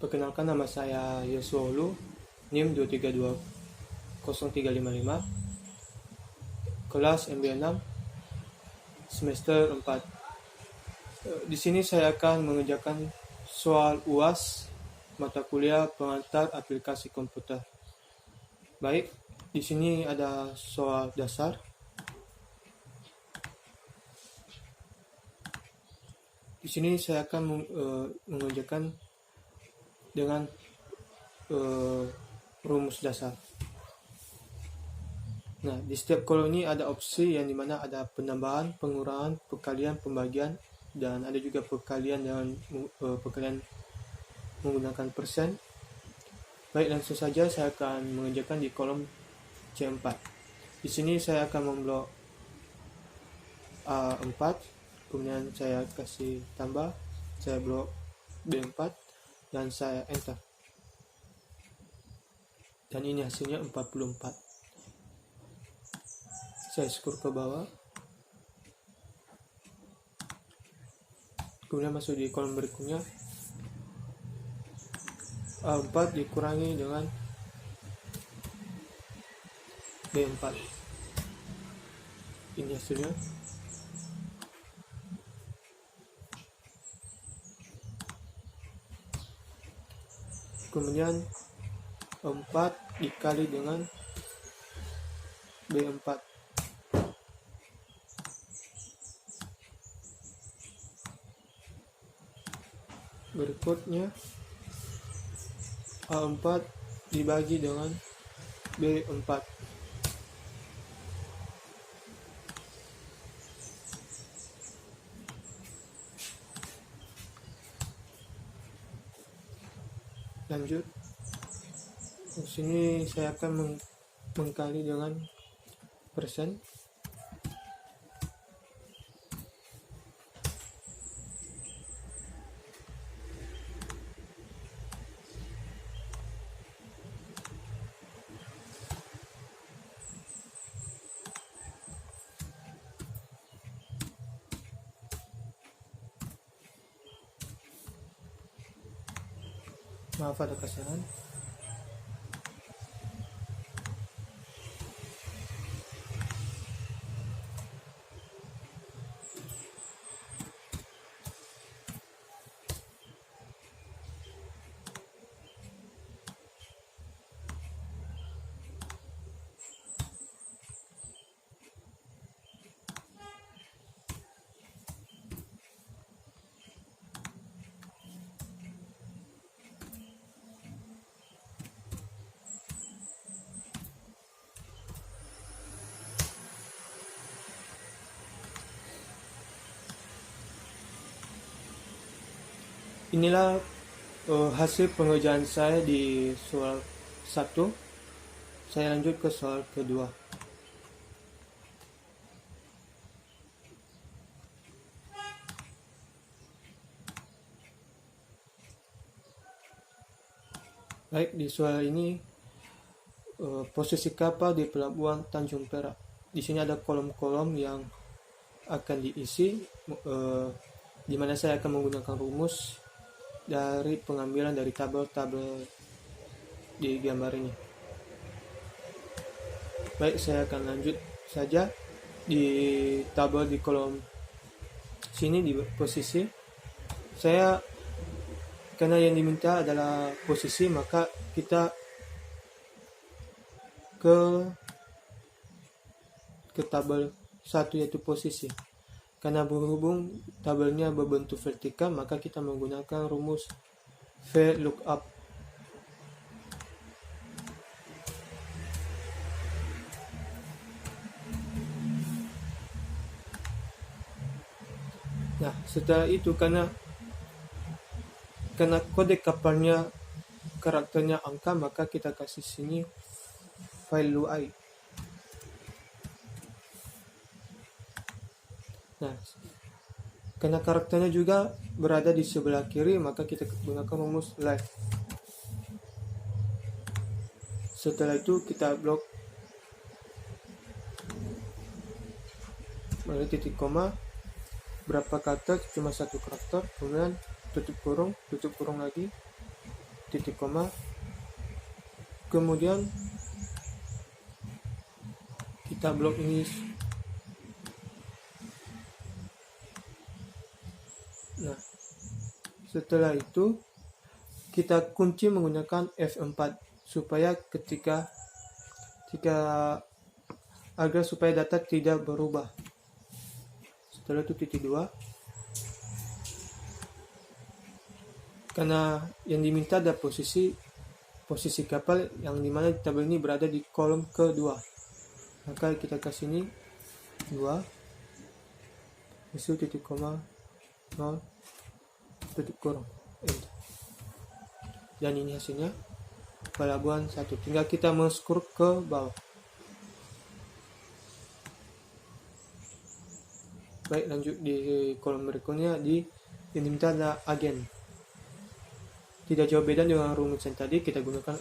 Perkenalkan, nama saya Yosua Ulu, NIM 2320355, kelas MB6, semester 4. Di sini saya akan mengerjakan soal UAS mata kuliah pengantar aplikasi komputer. Baik, di sini ada soal dasar. Di sini saya akan mengerjakan dengan rumus dasar. Nah, di setiap kolom ini ada opsi yang dimana ada penambahan, pengurangan, perkalian, pembagian, dan ada juga perkalian dengan perkalian menggunakan persen. Baik, langsung saja saya akan mengerjakan di kolom C4. Di sini saya akan memblok A4, kemudian saya kasih tambah, saya blok B4, dan saya enter. Dan ini hasilnya 44. Saya scroll ke bawah, kemudian masuk di kolom berikutnya. A4 dikurangi dengan B4. Ini hasilnya. Kemudian 4 dikali dengan B4. Berikutnya A4 dibagi dengan B4. Lanjut, di sini saya akan mengkali dengan persen. Maaf ada kesalahan. Inilah hasil pengerjaan saya di soal 1. Saya lanjut ke soal kedua. Baik, di soal ini posisi kapal di pelabuhan Tanjung Perak. Di sini ada kolom-kolom yang akan diisi, di mana saya akan menggunakan rumus dari pengambilan dari tabel-tabel di gambar ini. Baik, saya akan lanjut saja di tabel di kolom sini di posisi. Saya, karena yang diminta adalah posisi, maka kita ke tabel 1 yaitu posisi. Karena berhubung tabelnya berbentuk vertikal, maka kita menggunakan rumus VLOOKUP. Nah, setelah itu karena kode kapalnya karakternya angka, maka kita kasih sini file UI. Nah, karena karakternya juga berada di sebelah kiri, maka kita gunakan rumus left. Setelah itu kita blok melalui titik koma, berapa karakter, cuma 1 karakter, kemudian tutup kurung lagi, titik koma, kemudian kita blok ini. Nah, setelah itu kita kunci menggunakan F4 supaya agar supaya data tidak berubah. Setelah itu titik 2, karena yang diminta ada posisi kapal yang dimana tabel ini berada di kolom kedua, maka kita kasih ini 2 isu titik koma 0 titik kurung enter. Dan ini hasilnya pelabuhan 1. Tinggal kita men-scroll ke bawah. Baik, lanjut di kolom berikutnya. Yang diminta adalah agen. Tidak jauh beda dengan rumus yang tadi. Kita gunakan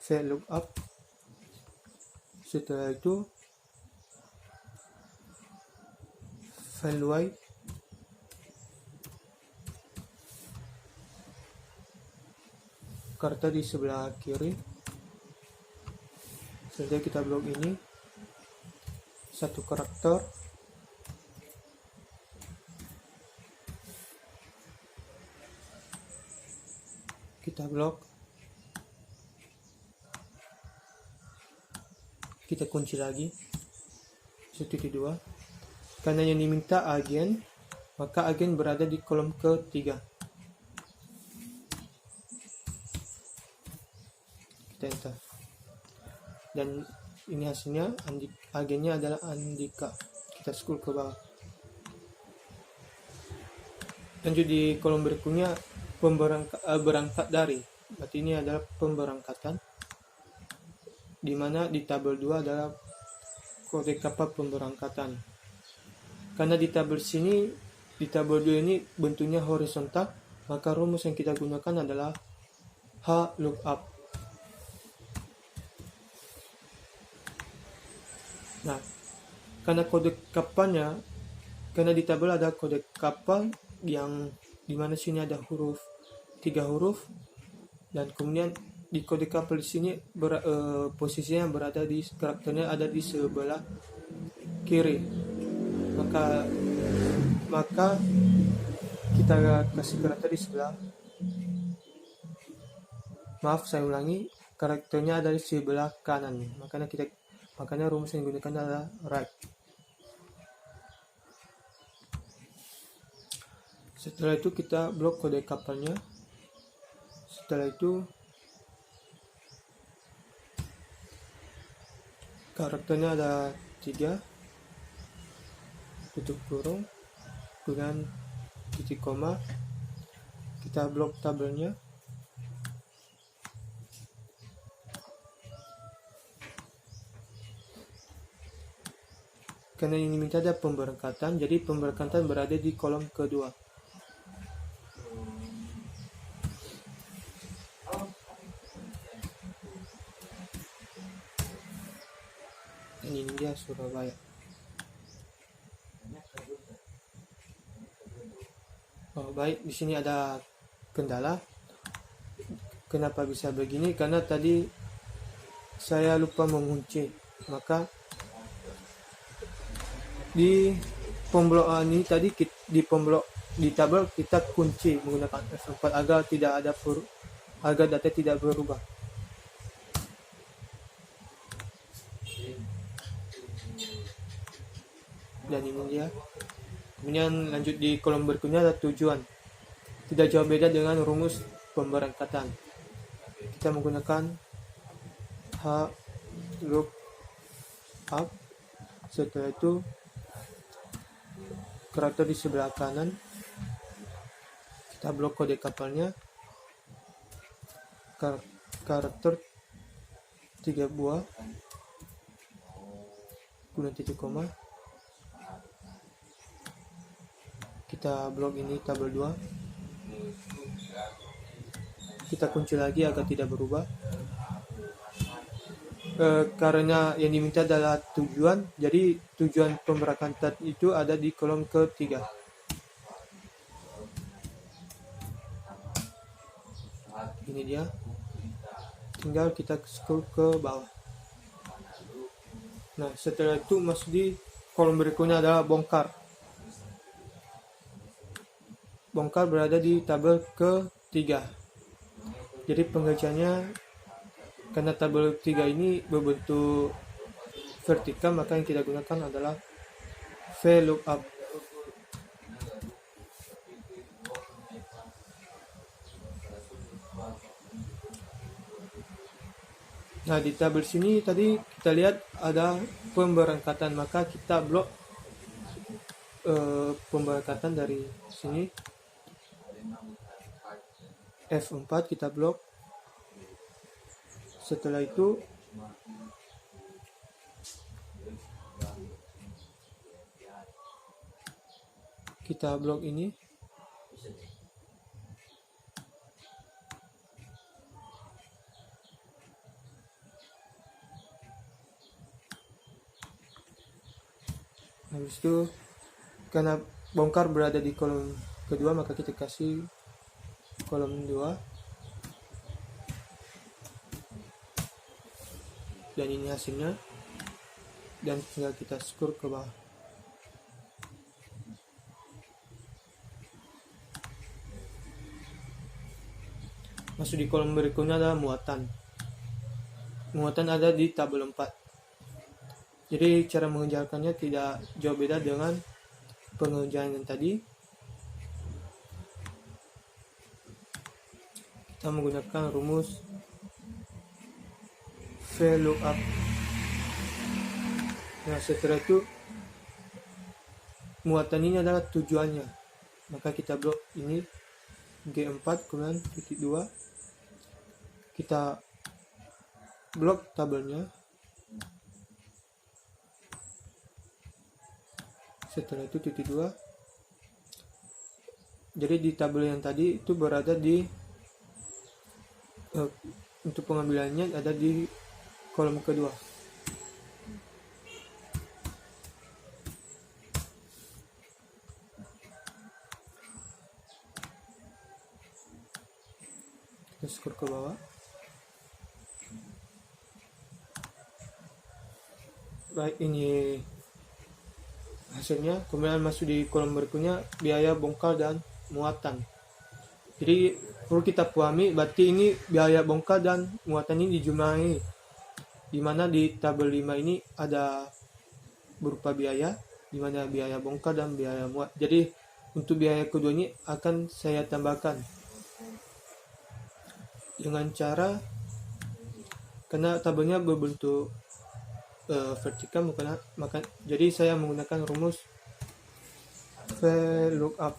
VLOOKUP. Setelah itu file Y, karakter di sebelah kiri. Selanjutnya kita blok ini 1 karakter, kita blok, kita kunci lagi 1.2. Karena yang diminta agen, maka agen berada di kolom ketiga. Kita enter. Dan ini hasilnya, agennya adalah Andika. Kita scroll ke bawah. Lanjut di kolom berikutnya, berangkat dari. Berarti ini adalah pemberangkatan, di mana di tabel 2 adalah kode kapal pemberangkatan. Karena di tabel 2 ini bentuknya horizontal, maka rumus yang kita gunakan adalah HLOOKUP. Nah, karena kode kapalnya, karena di tabel ada kode kapal yang dimana sini ada 3 huruf, dan kemudian di kode kapal di sini posisinya berada di karakternya ada di sebelah kiri. Maka kita kasih karakter di sebelah. Maaf, saya ulangi, karakternya ada di sebelah kanan. Makanya rumus yang digunakan adalah right. Setelah itu kita blok kode kapalnya. Setelah itu karakternya ada 3 tutup kurung dengan titik koma. Kita blok tabelnya. Karena ini minta ada pemberangkatan, jadi pemberangkatan berada di kolom kedua. Dan ini dia Surabaya. Oh, baik, di sini ada kendala. Kenapa bisa begini? Karena tadi saya lupa mengunci. Maka di pemblokan ini tadi di tabel kita kunci menggunakan F4 agar data tidak berubah. Dan ini dia. Kemudian lanjut di kolom berikutnya ada tujuan. Tidak jauh beda dengan rumus pemberangkatan. Kita menggunakan HLOOKUP. Setelah itu karakter di sebelah kanan, kita blok kode kapalnya, karakter 3 buah kemudian titik koma. Kita blok ini tabel 2, kita kunci lagi agar tidak berubah. Karena yang diminta adalah tujuan, jadi tujuan pemberangkatan itu ada di kolom ketiga. Ini dia, tinggal kita scroll ke bawah. Nah, setelah itu masuk di kolom berikutnya adalah bongkar. Bongkar berada di tabel ketiga. Jadi pengerjaannya, karena tabel 3 ini berbentuk vertikal, maka yang kita gunakan adalah VLOOKUP. Nah, di tabel sini tadi kita lihat ada pemberangkatan, maka kita blok pemberangkatan dari sini. F4 kita blok. Setelah itu kita blok ini. Habis itu, karena bongkar berada di kolom kedua, maka kita kasih kolom 2. Dan ini hasilnya. Dan tinggal kita scroll ke bawah. Masuk di kolom berikutnya adalah muatan. Muatan ada di tabel 4. Jadi cara mengerjakannya tidak jauh beda dengan pengerjaan yang tadi. Kita menggunakan rumus VLOOKUP. Nah, setelah itu muatan ini adalah tujuannya, maka kita blok ini G4 kemudian titik 2. Kita blok tabelnya. Setelah itu titik 2. Jadi di tabel yang tadi itu berada di untuk pengambilannya ada di kolom kedua. Kita scroll ke bawah. Baik, ini hasilnya. Kemudian masuk di kolom berikutnya biaya bongkar dan muatan. Jadi perlu kita pahami, berarti ini biaya bongkar dan muatan ini dijumlahi, dimana di tabel 5 ini ada berupa biaya, dimana biaya bongkar dan biaya muat. Jadi untuk biaya kedua ini akan saya tambahkan dengan cara, karena tabelnya berbentuk vertikal, maka jadi saya menggunakan rumus VLOOKUP.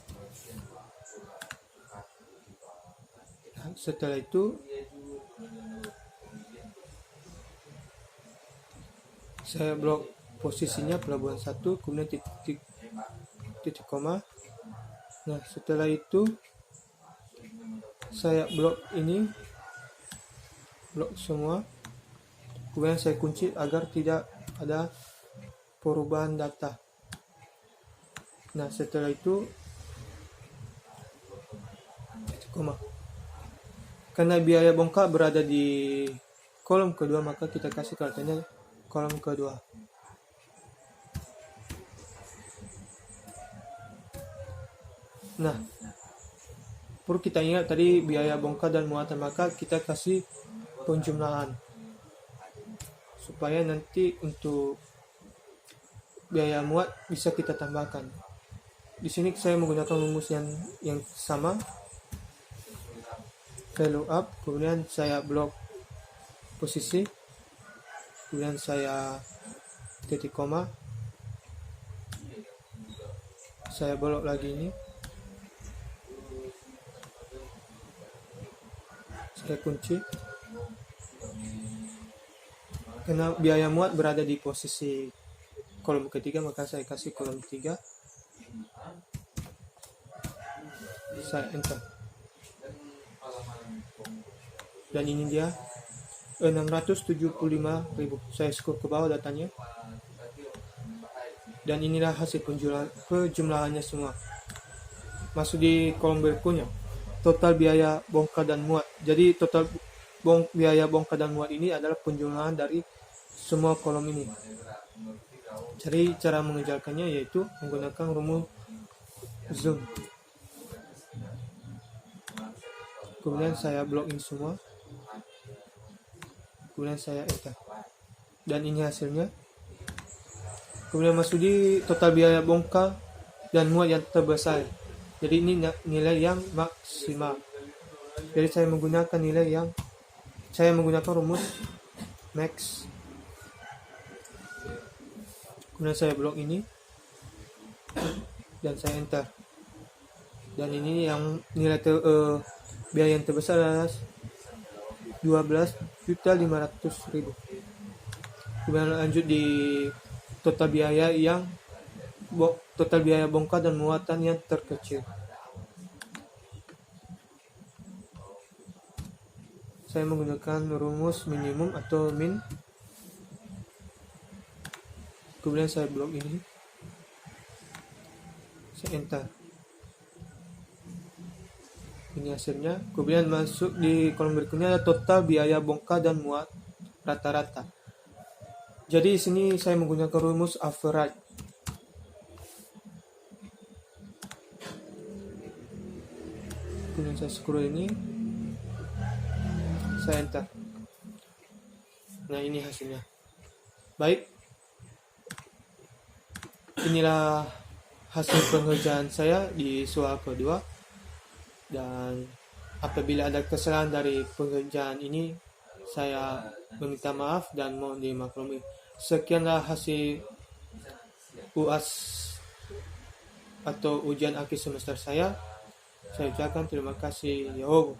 Setelah itu saya blok posisinya pelabuhan 1, kemudian titik koma. Nah, setelah itu saya blok ini, blok semua. Kemudian saya kunci agar tidak ada perubahan data. Nah, setelah itu koma. Karena biaya bongkar berada di kolom kedua, maka kita kasih katanya kolom kedua. Nah, perlu kita ingat tadi biaya bongkar dan muatan, maka kita kasih penjumlahan supaya nanti untuk biaya muat bisa kita tambahkan. Di sini saya menggunakan rumus yang sama, VLOOKUP, kemudian saya blok posisi, kemudian saya titik koma, saya blok lagi ini, saya kunci. Karena biaya muat berada di posisi kolom ketiga, maka saya kasih kolom 3. Saya enter. Dan ini dia 675.000. Saya scroll ke bawah datanya. Dan inilah hasil penjumlahannya semua. Masuk di kolom berikutnya. total biaya bongkar dan muat. Jadi total biaya bongkar dan muat ini adalah penjumlahan dari semua kolom ini. Jadi cara mengerjakannya yaitu menggunakan rumus zoom. Kemudian saya blok ini semua. Kemudian saya enter. Dan ini hasilnya. Kemudian masuk di total biaya bongkar dan muat yang terbesar. Jadi ini nilai yang maksimal. Jadi saya menggunakan rumus max. Kemudian saya blok ini dan saya enter. Dan ini yang nilai biaya yang terbesar adalah 12.500.000. Kemudian lanjut di total biaya bongkar dan muatan yang terkecil. Saya menggunakan rumus minimum atau min. Kemudian saya blok ini. Saya enter. Ini hasilnya. Kemudian masuk di kolom berikutnya ada total biaya bongkar dan muat rata-rata. Jadi di sini saya menggunakan rumus average. Kemudian saya scroll ini, saya enter. Nah, ini hasilnya. Baik, inilah hasil pengerjaan saya di soal kedua. Dan apabila ada kesalahan dari pengerjaan ini, saya meminta maaf dan mohon dimaklumi. Sekianlah hasil UAS atau ujian akhir semester saya. Saya ucapkan terima kasih. Yo.